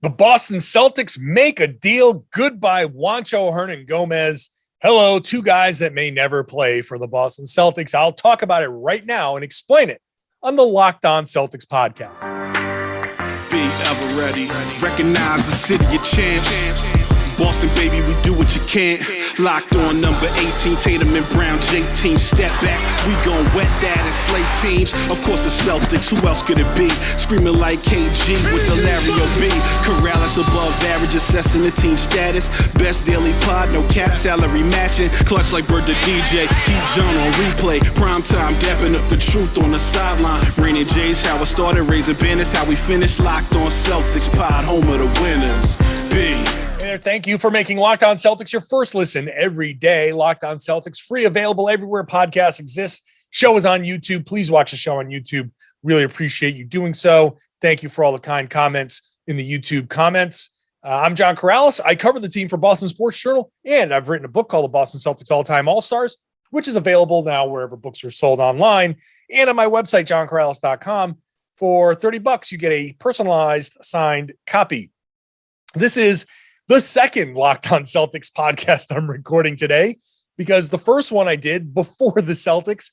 The Boston Celtics make a deal. Goodbye, Juancho Hernangomez. Hello, two guys that may never play for the Boston Celtics. I'll talk about it right now and explain it on the Locked On Celtics podcast. Be ever ready. Recognize the city of champs. Boston, baby, we do what you can't. Locked on number 18, Tatum and Brown, J-team, step back. We gon' wet that and slay teams. Of course, the Celtics, who else could it be? Screaming like KG with the Larry O.B. Karalis above average, assessing the team status. Best daily pod, no cap, salary matching. Clutch like Bird the DJ, keep John on replay. Prime time, dapping up the truth on the sideline. Raining J's, how it started, raising banners, how we finished. Locked on Celtics pod, home of the winners. B. Thank you for making Locked On Celtics your first listen every day. Locked On Celtics, free, available everywhere podcasts exist. Show is on YouTube. Please watch the show on YouTube. Really appreciate you doing so. Thank you for all the kind comments in the YouTube comments. I'm John Karalis. I cover the team for Boston Sports Journal, and I've written a book called The Boston Celtics All-Time All-Stars, which is available now wherever books are sold online and on my website, johnkaralis.com. For $30, you get a personalized signed copy. This is the second Locked On Celtics podcast I'm recording today, because the first one I did before the Celtics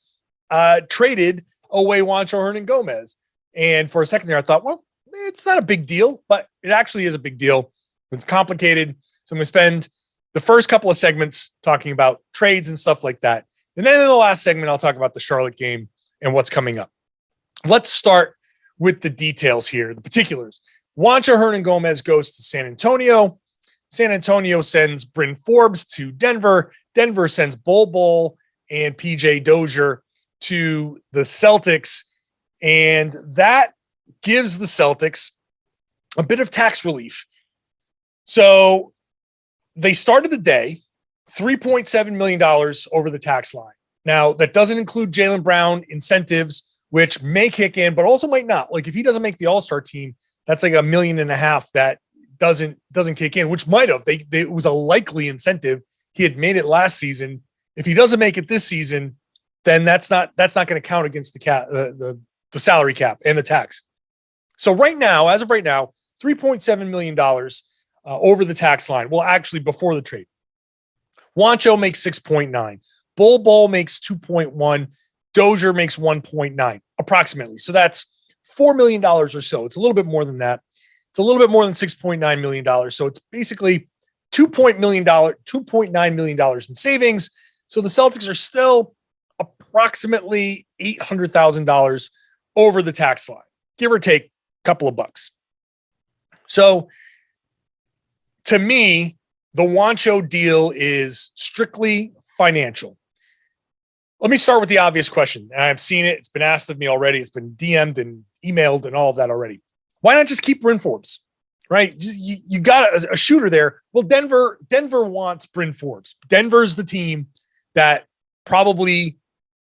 traded away Juancho Hernangomez. And for a second there, I thought, well, it's not a big deal, but it actually is a big deal. It's complicated. So I'm going to spend the first couple of segments talking about trades and stuff like that. And then in the last segment, I'll talk about the Charlotte game and what's coming up. Let's start with the details here, the particulars. Juancho Hernangomez goes to San Antonio. San Antonio sends Bryn Forbes to Denver. Denver sends Bol and PJ Dozier to the Celtics. And that gives the Celtics a bit of tax relief. So they started the day $3.7 million over the tax line. Now, that doesn't include Jaylen Brown incentives, which may kick in, but also might not. Like if he doesn't make the All-Star team, that's like $1.5 million that doesn't kick in, which might have. It was a likely incentive. He had made it last season. If he doesn't make it this season, then that's not going to count against the cap, the salary cap and the tax. So right now, as of right now, $3.7 million over the tax line. Well, actually, before the trade, Juancho makes 6.9, Bol makes 2.1, Dozier makes 1.9 approximately. So that's $4 million or so. It's a little bit more than that. It's a little bit more than $6.9 million. So it's basically $2.9 million in savings. So the Celtics are still approximately $800,000 over the tax line, give or take a couple of bucks. So to me, the Juancho deal is strictly financial. Let me start with the obvious question. And I've seen it. It's been asked of me already. It's been DM'd and emailed and all of that already. Why not just keep Bryn Forbes, right? You got a shooter there. Well, Denver wants Bryn Forbes. Denver's the team that probably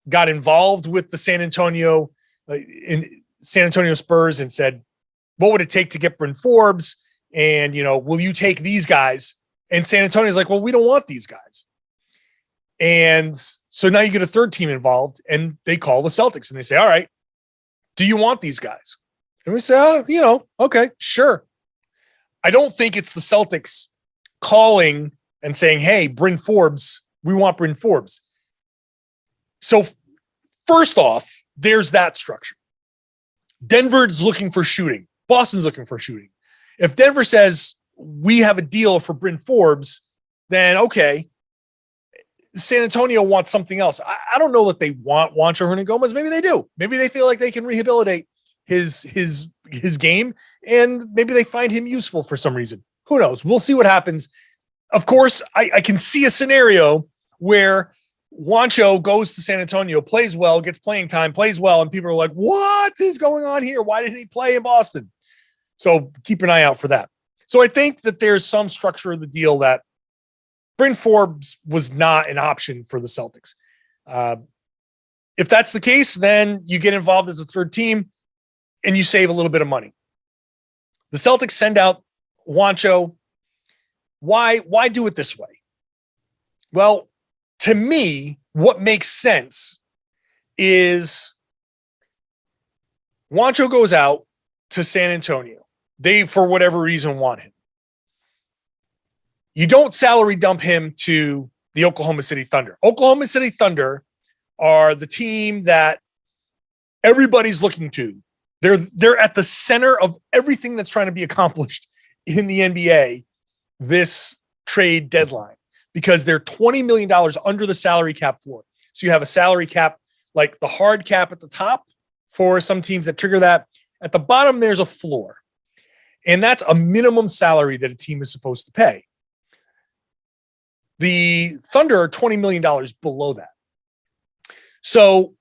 got involved with the San Antonio Spurs and said, what would it take to get Bryn Forbes? And, will you take these guys? And San Antonio's like, well, we don't want these guys. And so now you get a third team involved and they call the Celtics and they say, all right, do you want these guys? And we say, okay, sure. I don't think it's the Celtics calling and saying, hey, Bryn Forbes, we want Bryn Forbes. So first off, there's that structure. Denver's looking for shooting. Boston's looking for shooting. If Denver says, we have a deal for Bryn Forbes, then okay, San Antonio wants something else. I don't know that they want Juancho Hernangomez. Maybe they do. Maybe they feel like they can rehabilitate his game, and maybe they find him useful for some reason. Who knows? We'll see what happens. Of course, I can see a scenario where Juancho goes to San Antonio, plays well, gets playing time, plays well, and people are like, what is going on here? Why didn't he play in Boston? So keep an eye out for that. So I think that there's some structure of the deal that Bryn Forbes was not an option for the Celtics. If that's the case, then you get involved as a third team and you save a little bit of money. The Celtics send out Juancho. Why do it this way? Well, to me, what makes sense is Juancho goes out to San Antonio. they, for whatever reason, want him. You don't salary dump him to the Oklahoma City Thunder. Oklahoma City Thunder are the team that everybody's looking to. They're at the center of everything that's trying to be accomplished in the NBA this trade deadline, because they're $20 million under the salary cap floor. So you have a salary cap, like the hard cap at the top for some teams that trigger that. At the bottom, there's a floor. And that's a minimum salary that a team is supposed to pay. The Thunder are $20 million below that. So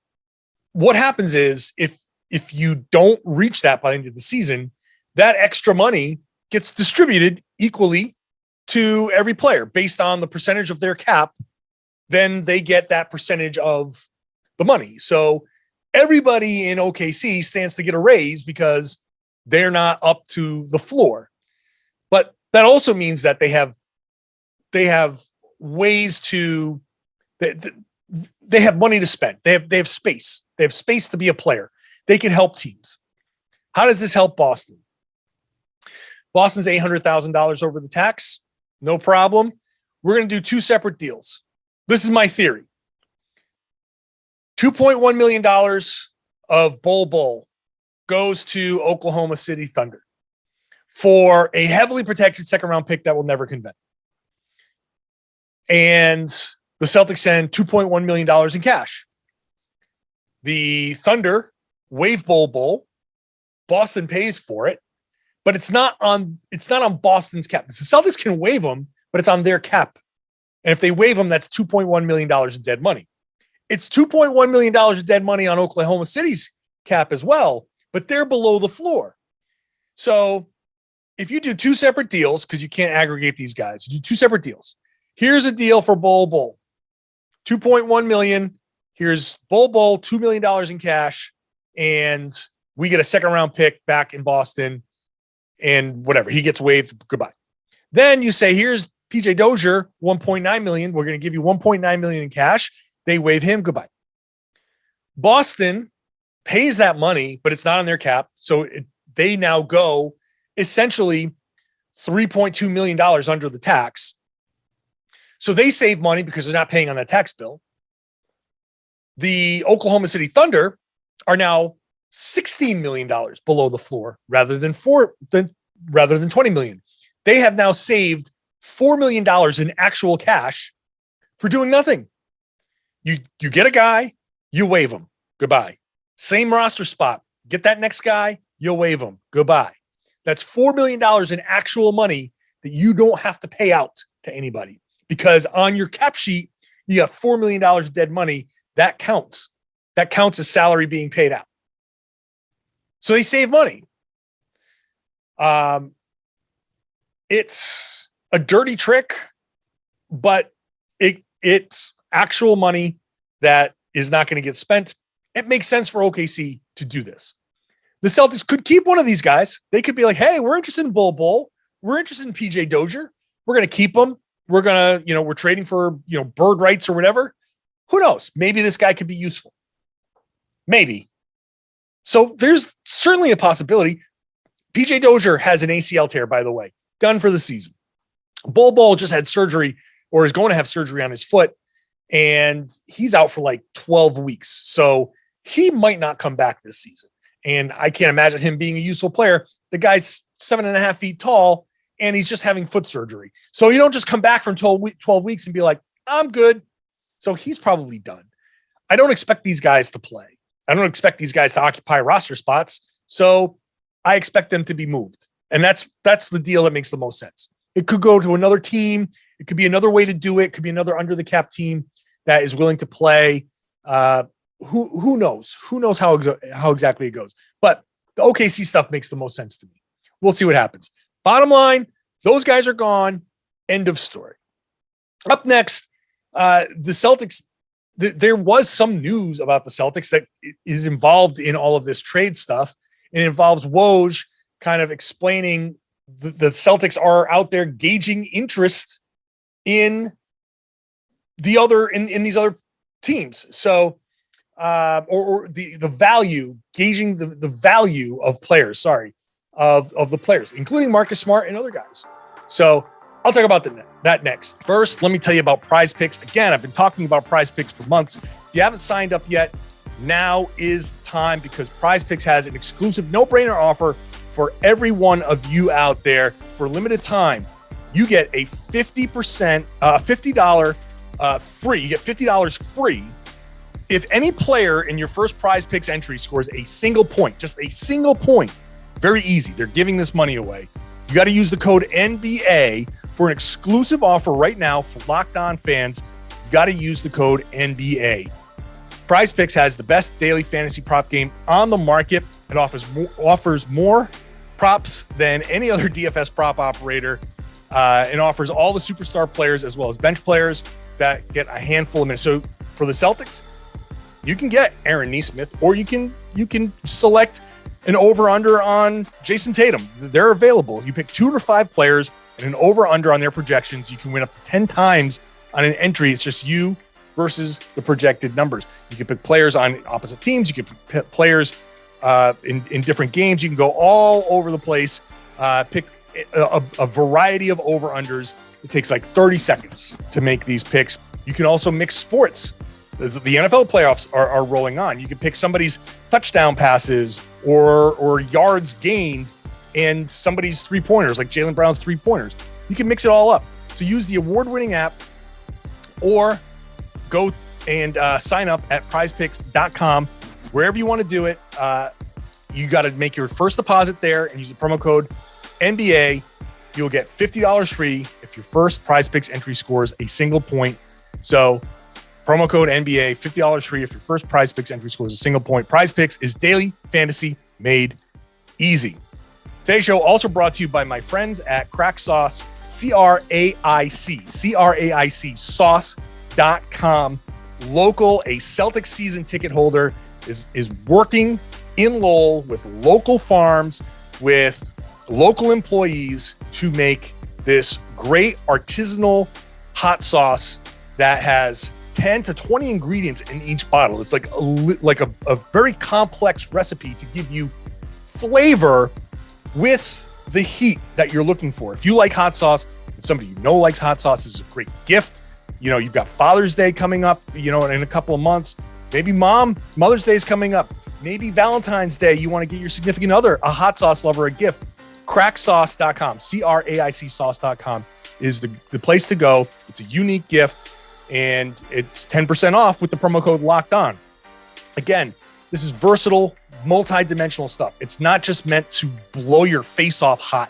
what happens is if you don't reach that by the end of the season, that extra money gets distributed equally to every player based on the percentage of their cap. Then they get that percentage of the money. So everybody in OKC stands to get a raise because they're not up to the floor. But that also means that they have ways to, they have money to spend. They have space. They have space to be a player. They can help teams. How does this help Boston? Boston's $800,000 over the tax. No problem. We're going to do two separate deals. This is my theory. $2.1 million of Bol goes to Oklahoma City Thunder for a heavily protected second round pick that will never convert. And the Celtics send $2.1 million in cash. The Thunder waive Bol. Boston pays for it, but it's not on Boston's cap. The Celtics can waive them, but it's on their cap. And if they waive them, that's $2.1 million in dead money. It's $2.1 million of dead money on Oklahoma City's cap as well, but they're below the floor. So if you do two separate deals, because you can't aggregate these guys, you do two separate deals. Here's a deal for Bol. $2.1 million. Here's Bol, $2 million in cash. And we get a second round pick back in Boston and whatever. He gets waived. Goodbye. Then you say, here's PJ Dozier, $1.9 million. We're going to give you $1.9 million in cash. They waive him. Goodbye. Boston pays that money, but it's not on their cap. So they now go essentially $3.2 million under the tax. So they save money because they're not paying on that tax bill. The Oklahoma City Thunder are now $16 million below the floor rather than $20 million. They have now saved $4 million in actual cash for doing nothing. You get a guy, you waive him. Goodbye. Same roster spot. Get that next guy, you'll waive him. Goodbye. That's $4 million in actual money that you don't have to pay out to anybody, because on your cap sheet, you got $4 million of dead money. That counts. That counts as salary being paid out. So they save money. It's a dirty trick, but it's actual money that is not going to get spent. It makes sense for OKC to do this. The Celtics could keep one of these guys. They could be like, hey, we're interested in Bol. We're interested in PJ Dozier. We're going to keep him. We're going to, we're trading for, bird rights or whatever. Who knows? Maybe this guy could be useful. Maybe. So there's certainly a possibility. PJ Dozier has an ACL tear, by the way, done for the season. Bol just had surgery, or is going to have surgery on his foot, and he's out for like 12 weeks. So he might not come back this season. And I can't imagine him being a useful player. The guy's 7.5 feet tall, and he's just having foot surgery. So you don't just come back from 12 weeks and be like, I'm good. So he's probably done. I don't expect these guys to play. I don't expect these guys to occupy roster spots. So I expect them to be moved. And that's the deal that makes the most sense. It could go to another team. It could be another way to do it. It could be another under the cap team that is willing to play. Who knows? Who knows how exactly it goes? But the OKC stuff makes the most sense to me. We'll see what happens. Bottom line, those guys are gone. End of story. Up next, the Celtics. There was some news about the Celtics that is involved in all of this trade stuff. It involves Woj kind of explaining the Celtics are out there gauging interest in these other teams. So, or the value, gauging the value of players. Sorry. of the players, including Marcus Smart and other guys. So I'll talk about that next. First, let me tell you about PrizePicks. Again, I've been talking about PrizePicks for months. If you haven't signed up yet, now is the time, because PrizePicks has an exclusive no-brainer offer for every one of you out there. For a limited time, you get a $50 free. You get $50 free if any player in your first PrizePicks entry scores a single point, just a single point. Very easy. They're giving this money away. You got to use the code NBA for an exclusive offer right now for Locked On fans. You got to use the code NBA. PrizePicks has the best daily fantasy prop game on the market. It offers more props than any other DFS prop operator, and offers all the superstar players as well as bench players that get a handful of minutes. So for the Celtics, you can get Aaron Nesmith, or you can select an over-under on Jayson Tatum. They're available. You pick 2 to 5 players and an over-under on their projections. You can win up to 10 times on an entry. It's just you versus the projected numbers. You can pick players on opposite teams. You can pick players in different games. You can go all over the place. Pick a variety of over-unders. It takes like 30 seconds to make these picks. You can also mix sports. The NFL playoffs are rolling on. You can pick somebody's touchdown passes or yards gained and somebody's three-pointers, like Jaylen Brown's three-pointers. You can mix it all up. So use the award-winning app, or go and sign up at prizepicks.com. Wherever you want to do it, you got to make your first deposit there and use the promo code NBA. You'll get $50 free if your first PrizePicks entry scores a single point. So promo code NBA, $50 free if your first PrizePicks entry scores a single point. PrizePicks is daily fantasy made easy. Today's show also brought to you by my friends at Crack Sauce, CRAIC sauce.com. Local, a Celtics season ticket holder is working in Lowell with local farms, with local employees to make this great artisanal hot sauce that has 10 to 20 ingredients in each bottle. It's like a very complex recipe to give you flavor with the heat that you're looking for. If you like hot sauce, if somebody you know likes hot sauce, this is a great gift. You know, you've got Father's Day coming up, in a couple of months. Maybe Mother's Day is coming up. Maybe Valentine's Day, you want to get your significant other, a hot sauce lover, a gift. Cracksauce.com, CRAIC sauce.com is the place to go. It's a unique gift, and it's 10% off with the promo code Locked On. Again, this is versatile, multi-dimensional stuff. It's not just meant to blow your face off hot,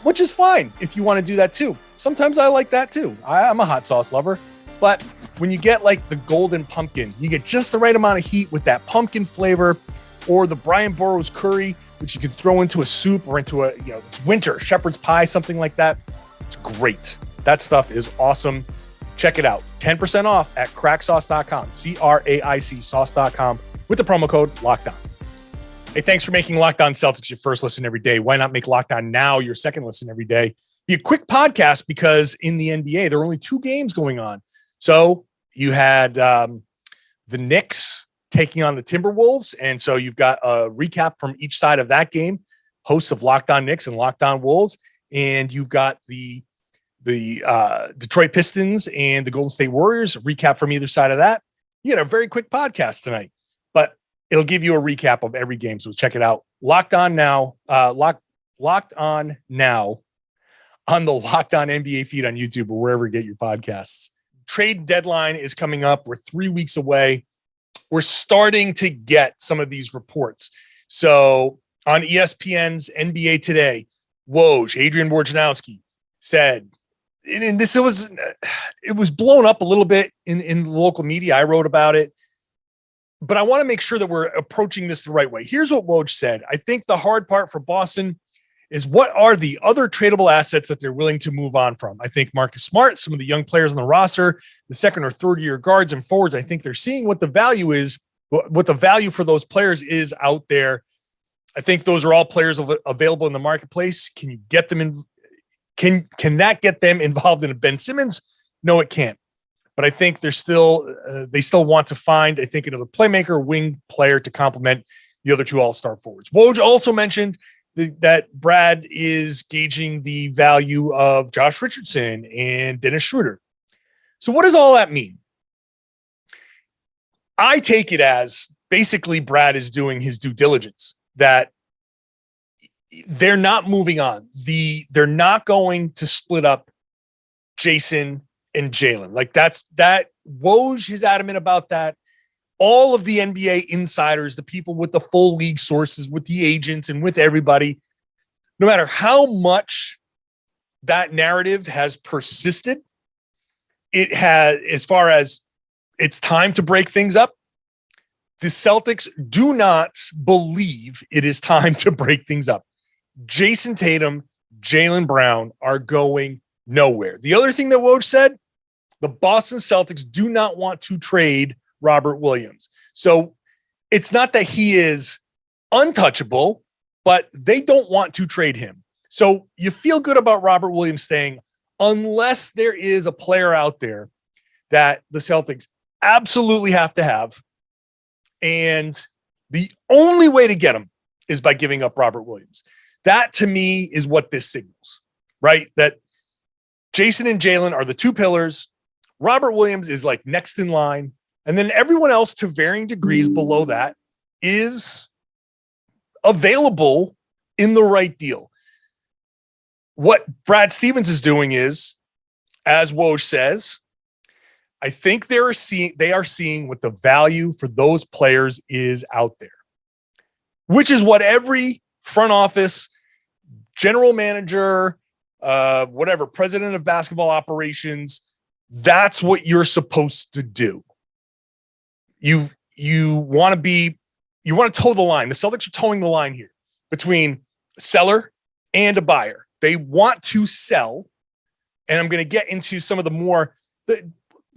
which is fine if you want to do that too. Sometimes I like that too. I'm a hot sauce lover. But when you get like the golden pumpkin, you get just the right amount of heat with that pumpkin flavor, or the Brian Burroughs curry, which you can throw into a soup or into it's winter, shepherd's pie, something like that. It's great. That stuff is awesome. Check it out. 10% off at cracksauce.com, CRAIC sauce.com with the promo code Locked On. Hey, thanks for making Locked On Celtics your first listen every day. Why not make Locked On Now your second listen every day? Be a quick podcast, because in the NBA, there are only 2 games going on. So you had the Knicks taking on the Timberwolves. And so you've got a recap from each side of that game, hosts of Locked On Knicks and Locked On Wolves. And you've got the Detroit Pistons and the Golden State Warriors recap from either side of that. You get a very quick podcast tonight, but it'll give you a recap of every game. So check it out. Locked On Now, Locked On Now on the Locked On NBA feed on YouTube or wherever you get your podcasts. Trade deadline is coming up. We're 3 weeks away. We're starting to get some of these reports. So on ESPN's NBA Today, Woj, Adrian Wojnarowski said, and it was blown up a little bit in the local media. I wrote about it, but I want to make sure that we're approaching this the right way. Here's what Woj said. I think the hard part for Boston is what are the other tradable assets that they're willing to move on from. I think Marcus Smart, some of the young players on the roster, the second or third year guards and forwards, I think they're seeing what the value is, what the value for those players is out there. I think those are all players available in the marketplace. Can you get them in? Can that get them involved in a Ben Simmons? No, it can't. But I think they still want to find, I think, another playmaker, wing player to complement the other 2 all-star forwards. Woj also mentioned that Brad is gauging the value of Josh Richardson and Dennis Schroeder. So what does all that mean? I take it as basically Brad is doing his due diligence, that they're not moving on. They're not going to split up Jayson and Jaylen. Like that Woj is adamant about that. All of the NBA insiders, the people with the full league sources, with the agents and with everybody, no matter how much that narrative has persisted, it has, as far as it's time to break things up, the Celtics do not believe it is time to break things up. Jayson Tatum, Jaylen Brown are going nowhere. The other thing that Woj said, the Boston Celtics do not want to trade Robert Williams. So it's not that he is untouchable, but they don't want to trade him. So you feel good about Robert Williams staying unless there is a player out there that the Celtics absolutely have to have. And the only way to get him is by giving up Robert Williams. That to me is what this signals, right? That Jayson and Jaylen are the two pillars. Robert Williams is like next in line. And then everyone else to varying degrees below that is available in the right deal. What Brad Stevens is doing is, as Woj says, I think they are seeing what the value for those players is out there, which is what every front office, general manager, whatever, president of basketball operations, that's what you're supposed to do. You want to toe the line. The Celtics are towing the line here between a seller and a buyer. They want to sell. And I'm going to get into some of the more, the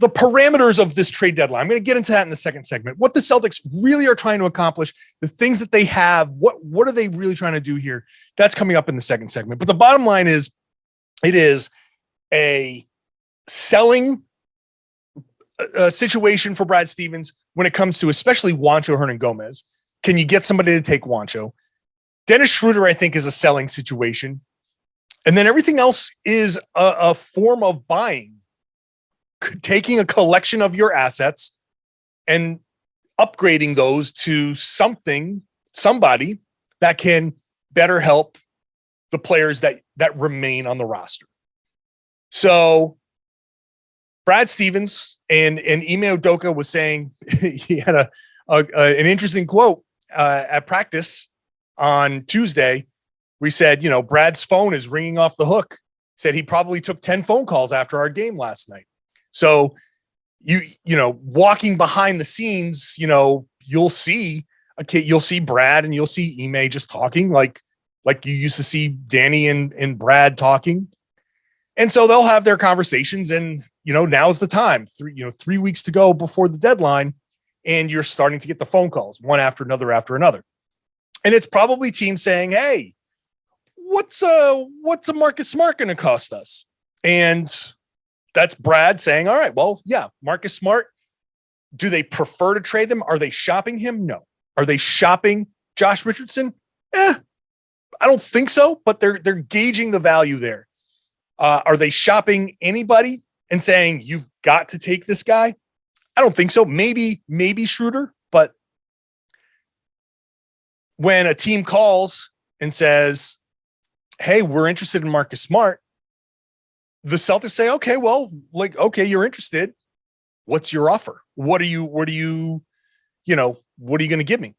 parameters of this trade deadline. I'm going to get into that in the second segment. What the Celtics really are trying to accomplish, the things that they have, what are they really trying to do here? That's coming up in the second segment. But the bottom line is, it is a selling situation for Brad Stevens when it comes to especially Juancho Hernangomez. Can you get somebody to take Juancho? Dennis Schroeder, I think, is a selling situation. And then everything else is a form of buying, taking a collection of your assets and upgrading those to somebody that can better help the players that remain on the roster. So Brad Stevens and Ime Udoka was saying, he had an interesting quote at practice on Tuesday. We said, Brad's phone is ringing off the hook. Said he probably took 10 phone calls after our game last night. So walking behind the scenes, you'll see Brad and you'll see Ime just talking like you used to see Danny and Brad talking. And so they'll have their conversations, and now's the time. 3 weeks to go before the deadline, and you're starting to get the phone calls one after another. And it's probably teams saying, "Hey, what's a Marcus Smart going to cost us?" And that's Brad saying, "All right, well, yeah, Marcus Smart. Do they prefer to trade them? Are they shopping him? No. Are they shopping Josh Richardson? I don't think so, but they're gauging the value there. Are they shopping anybody and saying, you've got to take this guy? I don't think so. Maybe Schroeder, but when a team calls and says, hey, we're interested in Marcus Smart, the Celtics say, okay, well, okay, you're interested. What's your offer? What are you going to give me?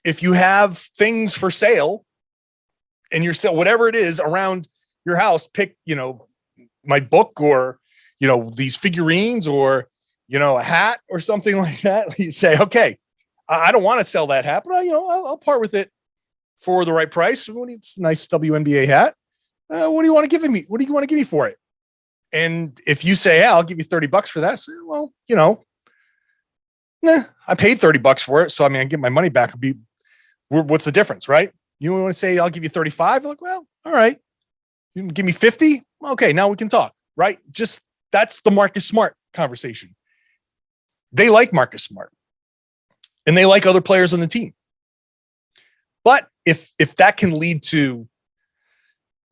If you have things for sale and you're sell whatever it is around your house, pick, my book or, these figurines or, a hat or something like that. You say, okay, I don't want to sell that hat, but I'll part with it for the right price. It's a nice WNBA hat. What do you want to give me? What do you want to give me for it? And if you say, I'll give you $30 for that. I say, well, I paid $30 for it. So, I get my money back. What's the difference, right? You want to say, I'll give you 35. Like, well, all right. You can give me 50. Okay. Now we can talk, right? Just that's the Marcus Smart conversation. They like Marcus Smart and they like other players on the team, but if that can lead to,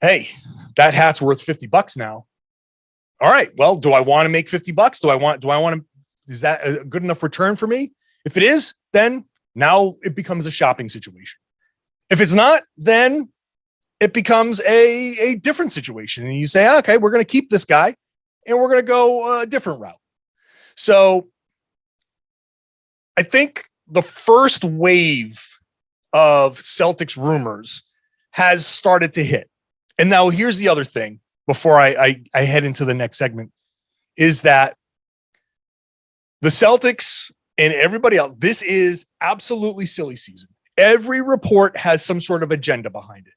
hey, that hat's worth $50 now. All right. Well, do I want to make $50? Do I want to, is that a good enough return for me? If it is, then now it becomes a shopping situation. If it's not, then it becomes a different situation. And you say, okay, we're going to keep this guy and we're going to go a different route. So I think the first wave of Celtics rumors has started to hit. And now here's the other thing before I head into the next segment is that the Celtics and everybody else, this is absolutely silly season. Every report has some sort of agenda behind it.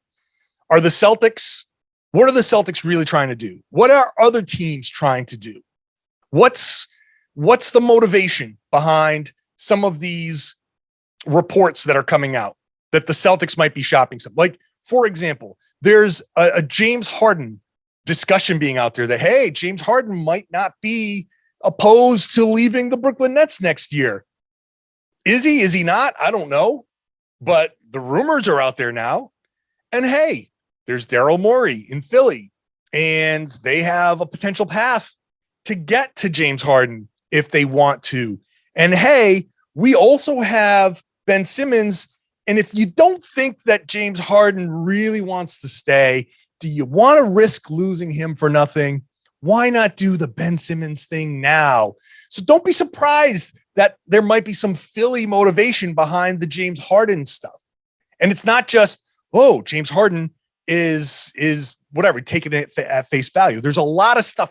What are the Celtics really trying to do? What are other teams trying to do? What's the motivation behind some of these reports that are coming out that the Celtics might be shopping some? Like, for example, there's a James Harden discussion being out there that, hey, James Harden might not be opposed to leaving the Brooklyn Nets next year. Is he? Is he not? I don't know. But the rumors are out there now. And hey, there's Daryl Morey in Philly, and they have a potential path to get to James Harden if they want to. And hey, we also have Ben Simmons. And if you don't think that James Harden really wants to stay, do you want to risk losing him for nothing? Why not do the Ben Simmons thing now? So don't be surprised that there might be some Philly motivation behind the James Harden stuff. And it's not just, oh, James Harden is whatever, taking it at face value. There's a lot of stuff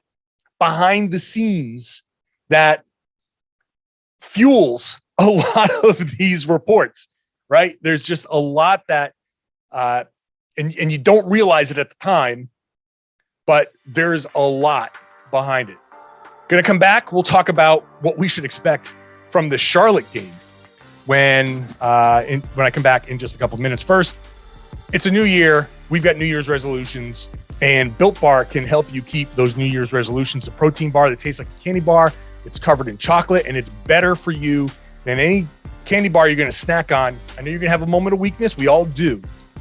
behind the scenes that fuels a lot of these reports, right? There's just a lot that, and you don't realize it at the time, but there's a lot behind it. Going to come back. We'll talk about what we should expect from the Charlotte game when I come back in just a couple of minutes. First, it's a new year. We've got New Year's resolutions, and Built Bar can help you keep those New Year's resolutions. A protein bar that tastes like a candy bar. It's covered in chocolate, and it's better for you than any candy bar you're going to snack on. I know you're going to have a moment of weakness. We all do.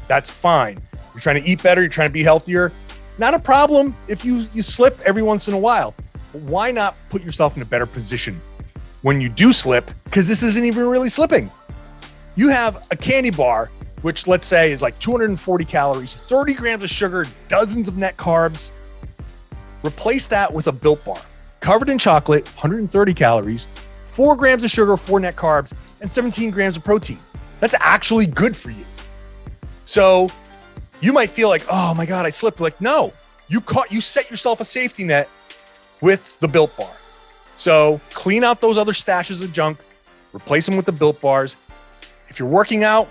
That's fine. You're trying to eat better. You're trying to be healthier. Not a problem if you slip every once in a while. But why not put yourself in a better position when you do slip? Because this isn't even really slipping. You have a candy bar, which let's say is like 240 calories, 30 grams of sugar, dozens of net carbs. Replace that with a Built Bar, covered in chocolate, 130 calories, 4 grams of sugar, 4 net carbs, and 17 grams of protein. That's actually good for you. So you might feel like, oh my God, I slipped. Like, no, you set yourself a safety net with the Built Bar. So clean out those other stashes of junk, replace them with the Built Bars. If you're working out,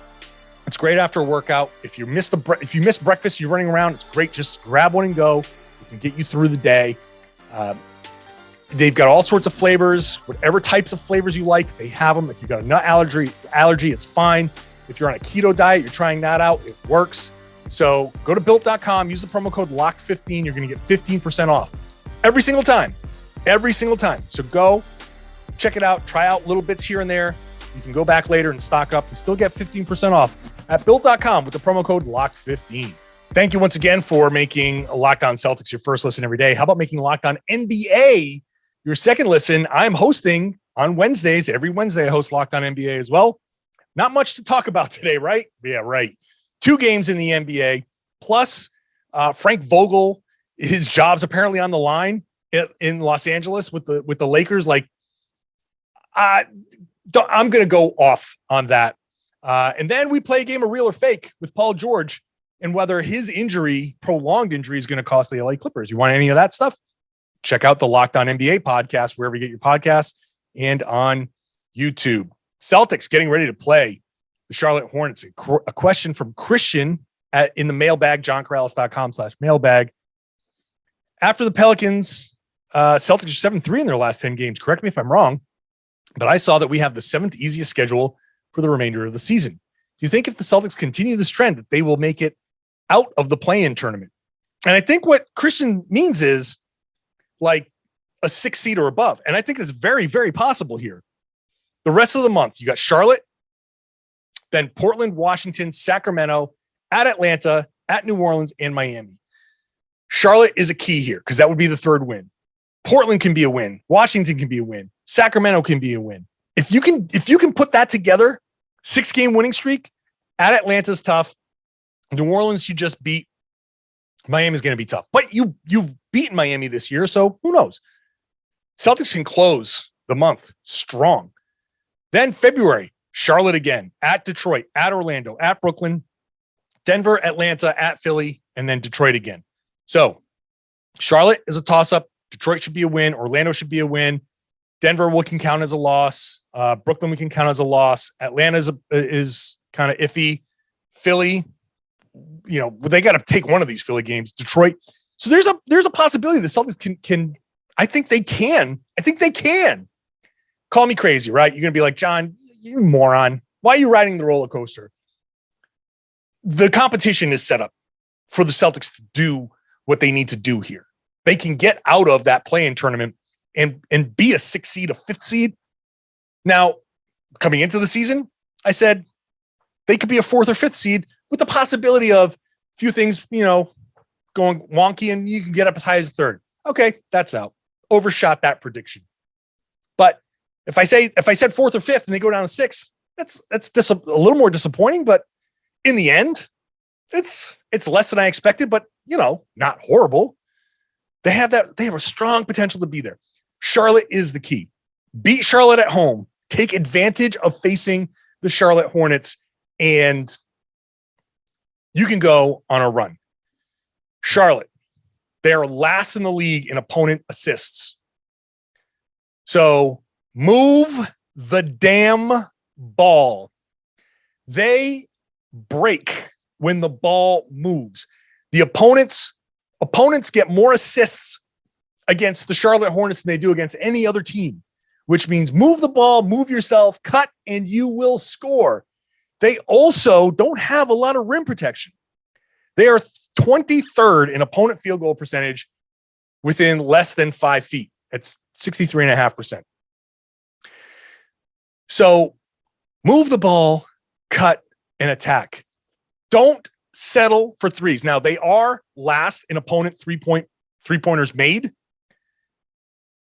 it's great after a workout. If you miss breakfast, you're running around, it's great. Just grab one and go. It can get you through the day. They've got all sorts of flavors, whatever types of flavors you like, they have them. If you've got a nut allergy, it's fine. If you're on a keto diet, you're trying that out, it works. So go to built.com, use the promo code LOCKED15. You're going to get 15% off every single time. So go check it out, try out little bits here and there. You can go back later and stock up and still get 15% off at built.com with the promo code LOCKED15. Thank you once again for making Locked On Celtics your first listen every day. How about making Locked On NBA your second listen? I'm hosting on Wednesdays. Every Wednesday, I host Locked On NBA as well. Not much to talk about today, right? Yeah, right. 2 games in the NBA, plus Frank Vogel, his job's apparently on the line in Los Angeles with the Lakers. Like, I'm going to go off on that. And then we play a game of real or fake with Paul George and whether his prolonged injury, is going to cost the LA Clippers. You want any of that stuff? Check out the Locked On NBA podcast, wherever you get your podcasts, and on YouTube. Celtics getting ready to play the Charlotte Hornets. A question from Christian in the mailbag, johnkaralis.com/mailbag. After the Pelicans, Celtics are 7-3 in their last 10 games. Correct me if I'm wrong, but I saw that we have the 7th easiest schedule for the remainder of the season. Do you think if the Celtics continue this trend that they will make it out of the play-in tournament? And I think what Christian means is like a 6 seed or above. And I think it's very, very possible here. The rest of the month, you got Charlotte, then Portland, Washington, Sacramento, at Atlanta, at New Orleans, and Miami. Charlotte is a key here because that would be the third win. Portland can be a win. Washington can be a win. Sacramento can be a win. If you can put that together, 6-game winning streak, at Atlanta's tough. New Orleans you just beat. Miami's going to be tough. But you've beaten Miami this year, so who knows? Celtics can close the month strong. Then February, Charlotte again, at Detroit, at Orlando, at Brooklyn, Denver, Atlanta, at Philly, and then Detroit again. So Charlotte is a toss-up. Detroit should be a win. Orlando should be a win. Denver we can count as a loss. Brooklyn we can count as a loss. Atlanta is kind of iffy. Philly, they got to take one of these Philly games. Detroit. So there's a possibility the Celtics can. I think they can. Call me crazy, right? You're gonna be like, John, you moron. Why are you riding the roller coaster? The competition is set up for the Celtics to do what they need to do here. They can get out of that play-in tournament and be a 6th seed, a 5th seed. Now, coming into the season, I said they could be a 4th or 5th seed with the possibility of a few things, going wonky, and you can get up as high as 3rd. Okay, that's out. Overshot that prediction. But if I said 4th or 5th and they go down to 6th, that's a little more disappointing. But in the end, it's less than I expected, but not horrible. They have a strong potential to be there. Charlotte is the key. Beat Charlotte at home. Take advantage of facing the Charlotte Hornets, and you can go on a run. Charlotte, they are last in the league in opponent assists. So move the damn ball. They break when the ball moves. The opponents get more assists against the Charlotte Hornets than they do against any other team, which means move the ball, move yourself, cut, and you will score. They also don't have a lot of rim protection. They are 23rd in opponent field goal percentage within less than 5 feet. It's 63.5%. So move the ball, cut, and attack. Don't settle for threes. Now, they are last in opponent three-pointers made.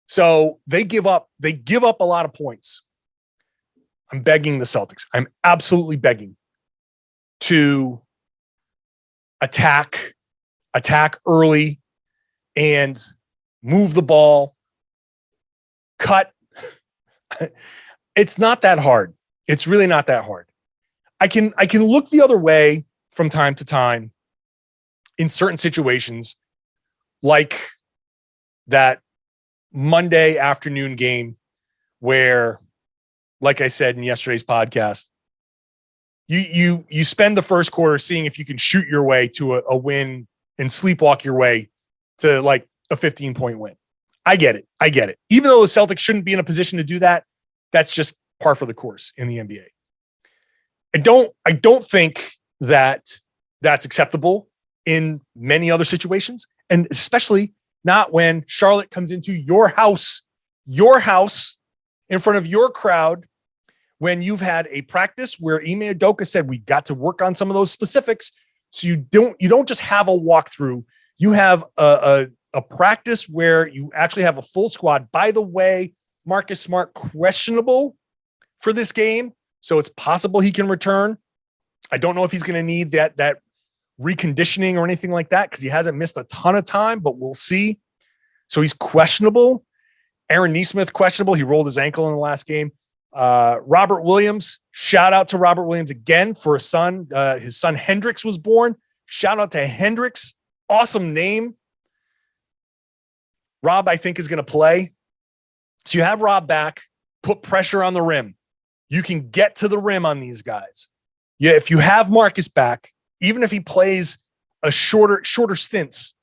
So they give up a lot of points. I'm begging the Celtics. I'm absolutely begging to attack early and move the ball, cut. It's not that hard. It's really not that hard. I can look the other way from time to time in certain situations, like that Monday afternoon game where, like I said in yesterday's podcast, you spend the first quarter seeing if you can shoot your way to a win and sleepwalk your way to like a 15-point win. I get it. Even though the Celtics shouldn't be in a position to do that, that's just par for the course in the NBA. I don't think that that's acceptable in many other situations, and especially not when Charlotte comes into your house in front of your crowd, when you've had a practice where Ime Udoka said we got to work on some of those specifics. So you don't just have a walkthrough. You have a practice where you actually have a full squad. By the way, Marcus Smart questionable for this game, so it's possible he can return. I don't know if he's going to need that reconditioning or anything like that because he hasn't missed a ton of time, but we'll see. So he's questionable. Aaron Nesmith questionable. He rolled his ankle in the last game. Robert Williams, shout out to Robert Williams again for a son. His son Hendricks was born. Shout out to Hendricks. Awesome name. Rob, I think, is going to play. So you have Rob back, put pressure on the rim. You can get to the rim on these guys. Yeah, if you have Marcus back, even if he plays a shorter stints,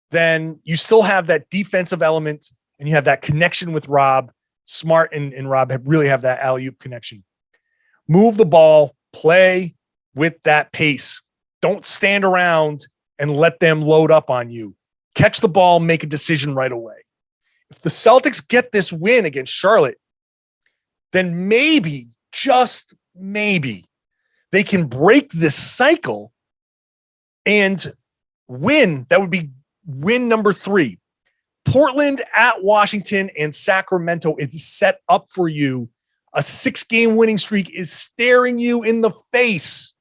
then you still have that defensive element and you have that connection with Rob. Smart and Rob really have that alley-oop connection. Move the ball, play with that pace. Don't stand around and let them load up on you. Catch the ball, make a decision right away. If the Celtics get this win against Charlotte, then maybe, just maybe, they can break this cycle and win. That would be win number 3. Portland at Washington and Sacramento is set up for you. A 6-game winning streak is staring you in the face.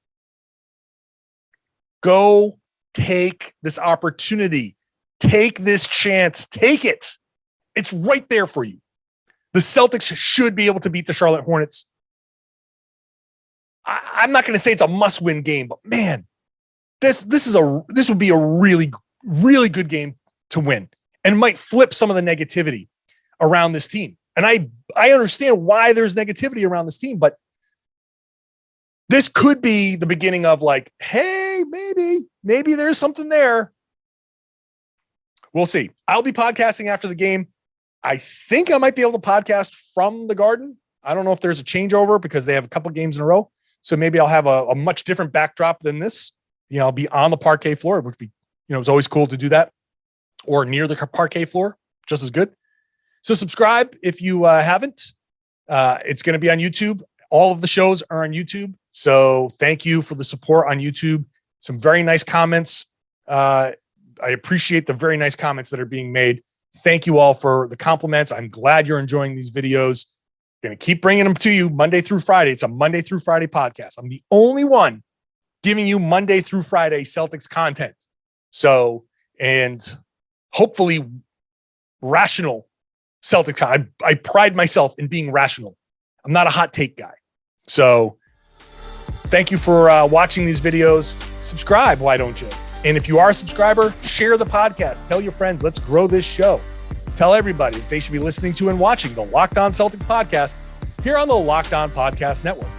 Go take this opportunity. Take this chance. Take it. It's right there for you. The Celtics should be able to beat the Charlotte Hornets. I'm not going to say it's a must-win game, but man, this would be a really, really good game to win, and might flip some of the negativity around this team. And I understand why there's negativity around this team, but this could be the beginning of like, hey, maybe there's something there. We'll see. I'll be podcasting after the game. I think I might be able to podcast from the Garden. I don't know if there's a changeover because they have a couple games in a row. So maybe I'll have a much different backdrop than this. I'll be on the parquet floor, which be, it's always cool to do that, or near the parquet floor, just as good. So subscribe if you haven't. It's going to be on YouTube. All of the shows are on YouTube. So thank you for the support on YouTube. Some very nice comments. I appreciate the very nice comments that are being made. Thank you all for the compliments. I'm glad you're enjoying these videos. Going to keep bringing them to you Monday through Friday. It's a Monday through Friday podcast. I'm the only one giving you Monday through Friday Celtics content. So, and hopefully rational Celtics. I pride myself in being rational. I'm not a hot take guy. So thank you for watching these videos. Subscribe, why don't you? And if you are a subscriber, share the podcast. Tell your friends. Let's grow this show. Tell everybody that they should be listening to and watching the Locked On Celtics podcast here on the Locked On Podcast Network.